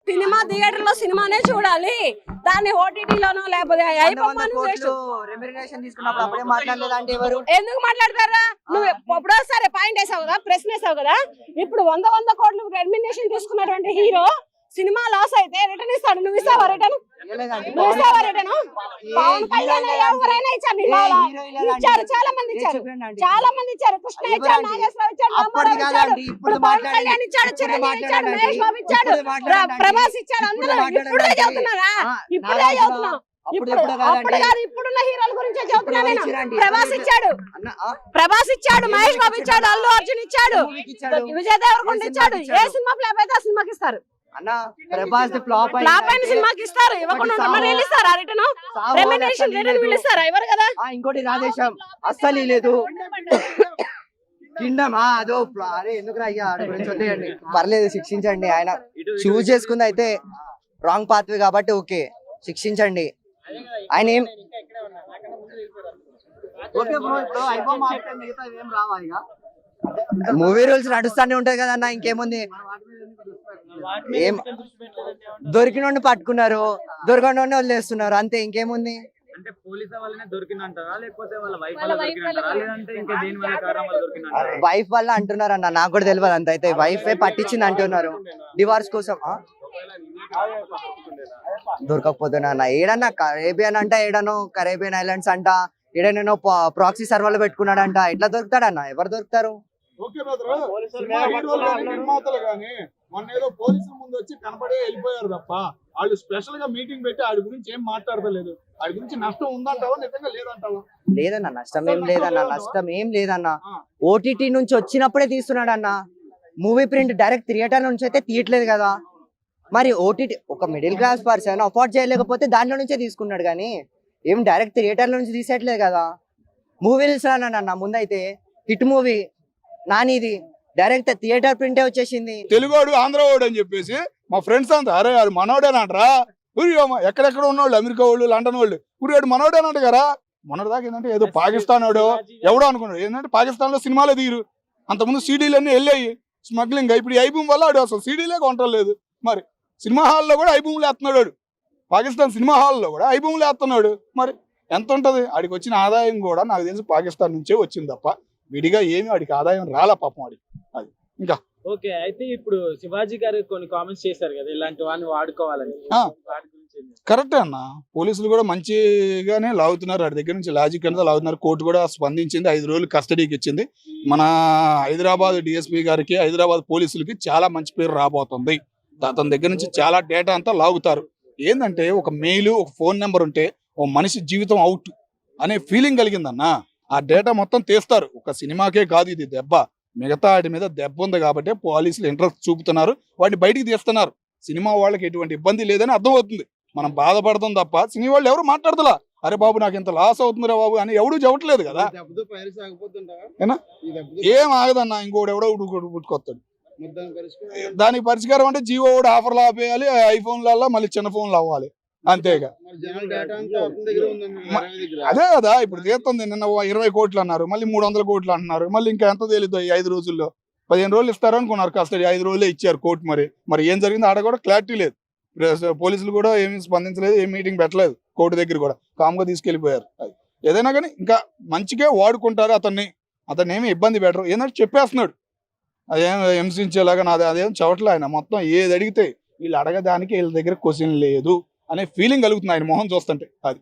Cinema theatre లో సినిమానే చూడాలి, దాన్ని ఓటీటీలోనో లేకపోతే ఎందుకు మాట్లాడతారా? నువ్వు ఎప్పుడో సరే పాయింట్ వేసావు కదా, ప్రశ్న వేసావు కదా. ఇప్పుడు 100 కోట్లు రెమ్యునరేషన్ తీసుకున్నటువంటి హీరో సినిమా లాస్ అయితే రిటర్న్ ఇస్తాడు. నువ్వు ఇస్తావా రిటర్న్? పవన్ కళ్యాణ్ ఎవరైనా ఇచ్చారు, చాలా మంది ఇచ్చారు. కృష్ణ ఇచ్చాడు, నాగేశ్వరరావు ఇచ్చాడు, రామారావు ఇచ్చాడు, ఇప్పుడు పవన్ కళ్యాణ్ ఇచ్చాడు, చిరంజీవి ఇచ్చాడు, మహేష్ బాబు ఇచ్చాడు, ప్రభాస్ ఇచ్చాడు. అందరూ ఇప్పుడే చదువుతున్నారా? ఇప్పుడే చదువుతున్నాం. ఇప్పుడున్న హీరోల గురించే చదువుతున్నా నేను. ప్రభాస్ ఇచ్చాడు, మహేష్ బాబు ఇచ్చాడు, అల్లు అర్జున్ ఇచ్చాడు, విజయ్ దేవరకొండ ఇచ్చాడు. ఏ సినిమా ఫ్లాప్ అయితే ఆ సినిమాకి ఇస్తారు. ఫ్లాప్ అయిన సినిమాకి ఇస్తారు. ఇవ్వకుండా ఇస్తారా రిటర్న్? రెమ్యునరేషన్ రిటర్న్ వీళ్ళు ఇస్తారా? ఎవరు కదా. ఇంకోటి రాధేశం అస్సలు లేదు. అదో అరే ఎందుకు వదిలేయండి, పర్లేదు శిక్షించండి. ఆయన చూజ్ చేసుకుంది అయితే రాంగ్ పాత్వే కాబట్టి ఓకే, శిక్షించండి. ఆయన ఏం మూవీ రూల్స్ నడుస్తానే ఉంటది కదా అన్న, ఇంకేముంది. ఏం దొరికినోడిని పట్టుకున్నారు, దొరకనోడిని వదిలేస్తున్నారు, అంతే, ఇంకేముంది. వైఫ్ వల్ల అంటున్నారు అన్న, నాకు కూడా తెలియదు అంత. అయితే వైఫ్ పట్టించింది అంటున్నారు డివోర్స్ కోసం. దొరకకపోతున్నా అన్న, ఏడన్నా కరేబియన్ అంట, ఏడనో కరేబియన్ ఐలాండ్స్ అంట, ఏడనేనో ప్రాక్సీ సర్వర్లు పెట్టుకున్నాడంట. ఎట్లా దొరుకుతాడన్న? ఎవరు దొరుకుతారు? మొన్న ఏదో పోలీసుల ముందు వచ్చి కనపడే వెళ్ళిపోయారు తప్ప వాళ్ళు స్పెషల్ గా మీటింగ్ పెట్టి ఆడి గురించి ఏం మాట్లాడలేదు. ఆడి గురించి నష్టం ఉందంటావా, నిజంగా లేదంటావా? లేదన్న, నష్టం ఏం లేదన్న, నష్టం ఏం లేదన్న. ఓటీటీ నుంచి వచ్చినప్పుడే తీస్తున్నాడు అన్న. మూవీ ప్రింట్ డైరెక్ట్ థియేటర్ నుంచి అయితే తీయట్లేదు కదా. మరి ఓటీటీ ఒక మిడిల్ క్లాస్ పర్సన్ అఫోర్డ్ చేయలేకపోతే దాంట్లో నుంచే తీసుకున్నాడు, కానీ ఏం డైరెక్ట్ థియేటర్ నుంచి తీసేయట్లేదు కదా. మూవీస్ రానన్న ముందైతే హిట్ మూవీ నానిది డైరెక్ట్ థియేటర్ ప్రింటే వచ్చేసింది. తెలుగోడు ఆంధ్రవాడు అని చెప్పేసి మా ఫ్రెండ్స్ అంతా అరే అది మనోడేనంటరా, ఎక్కడెక్కడ ఉన్నోళ్ళు అమెరికా వాళ్ళు, లండన్ వాళ్ళు, ఊరివాడు మనోడేనంట కదా. మొన్నటి దాకా ఏంటంటే ఏదో పాకిస్తాన్ వాడు ఎవడో అనుకున్నాడు. ఏంటంటే పాకిస్తాన్ లో సినిమాలే తీరు, అంతకుముందు సీడీలు అన్నీ వెళ్ళాయి స్మగ్లింగ్. ఇప్పుడు ఈ ఐబూమ్ వల్ల ఆడు అసలు సీడీలే కొంటలేదు. మరి సినిమా హాల్లో కూడా ఐబూమ్లు వేస్తున్నాడు వాడు, పాకిస్తాన్ సినిమా హాల్లో కూడా ఐబూమ్లు వేస్తున్నాడు. మరి ఎంత ఉంటది? ఆడికి వచ్చిన ఆదాయం కూడా నాకు తెలిసి పాకిస్తాన్ నుంచే వచ్చింది తప్ప విడిగా ఏమి వాడికి ఆదాయం రాలా పాపం వాడికి. అది ఇంకా ఓకే. అయితే ఇప్పుడు శివాజీ గారు కొన్ని కామెంట్స్ చేశారు కదా, ఇలాంటి వాడిని వాడుకోవాలని. కరెక్టే అన్న, పోలీసులు కూడా మంచిగానే లాగుతున్నారు, వాడి దగ్గర నుంచి లాజిక్ అనేది లాగుతున్నారు. కోర్టు కూడా స్పందించింది, 5 రోజులు కస్టడీకి ఇచ్చింది. మన హైదరాబాద్ డిఎస్పీ గారికి, హైదరాబాద్ పోలీసులకి చాలా మంచి పేరు రాబోతుంది. అతని దగ్గర నుంచి చాలా డేటా అంతా లాగుతారు. ఏంటంటే ఒక మెయిల్, ఒక ఫోన్ నెంబర్ ఉంటే ఓ మనిషి జీవితం అవుట్ అనే ఫీలింగ్ కలిగిందన్న. ఆ డేటా మొత్తం తీస్తారు. ఒక సినిమాకే కాదు ఇది దెబ్బ, మిగతా వాటి మీద దెబ్బ ఉంది కాబట్టి పోలీసులు ఇంట్రెస్ట్ చూపుతున్నారు, వాటిని బయటికి తీస్తున్నారు. సినిమా వాళ్ళకి ఎటువంటి ఇబ్బంది లేదని అర్థమవుతుంది. మనం బాధపడతాం తప్ప సినిమా వాళ్ళు ఎవరు మాట్లాడతలా, అరే బాబు నాకు ఇంత లాస్ అవుతుందిరా బాబు అని ఎవడూ చెప్పట్లేదు కదా. ఏం ఆగదన్నా, ఇంకోటి ఎవడో పుట్టుకొస్తాడు. దానికి పరిష్కారం అంటే జియో కూడా ఆఫర్లు ఆపేయాలి, ఐఫోన్లలో మళ్ళీ చిన్న ఫోన్లు అవ్వాలి, అంతేగా. అదే కదా ఇప్పుడు తీస్తుంది. నిన్న 20 కోట్లు అన్నారు, మళ్ళీ 300 కోట్లు అంటున్నారు. మళ్ళీ ఇంకా ఎంత తేలిద్దో ఈ 5 రోజుల్లో. 15 రోజులు ఇస్తారనుకున్నారు కస్టడీ, 5 రోజులే ఇచ్చారు కోర్టు. మరి ఏం జరిగింది ఆడ కూడా క్లారిటీ లేదు. పోలీసులు కూడా ఏమీ స్పందించలేదు, ఏం మీటింగ్ పెట్టలేదు కోర్టు దగ్గర కూడా, కామ్గా తీసుకెళ్లిపోయారు. ఏదైనా కానీ ఇంకా మంచిగా వాడుకుంటారు అతన్ని ఏమి ఇబ్బంది పెట్టరు. ఏంటంటే చెప్పేస్తున్నాడు, అదేం హింసించేలాగా నాది అదేం చవట్లే. ఆయన మొత్తం ఏది అడిగితే వీళ్ళు అడగడానికి వీళ్ళ దగ్గర క్వశ్చన్ లేదు అనే ఫీలింగ్ కలుగుతుంది ఆయన మొహం చూస్తుంటే. అది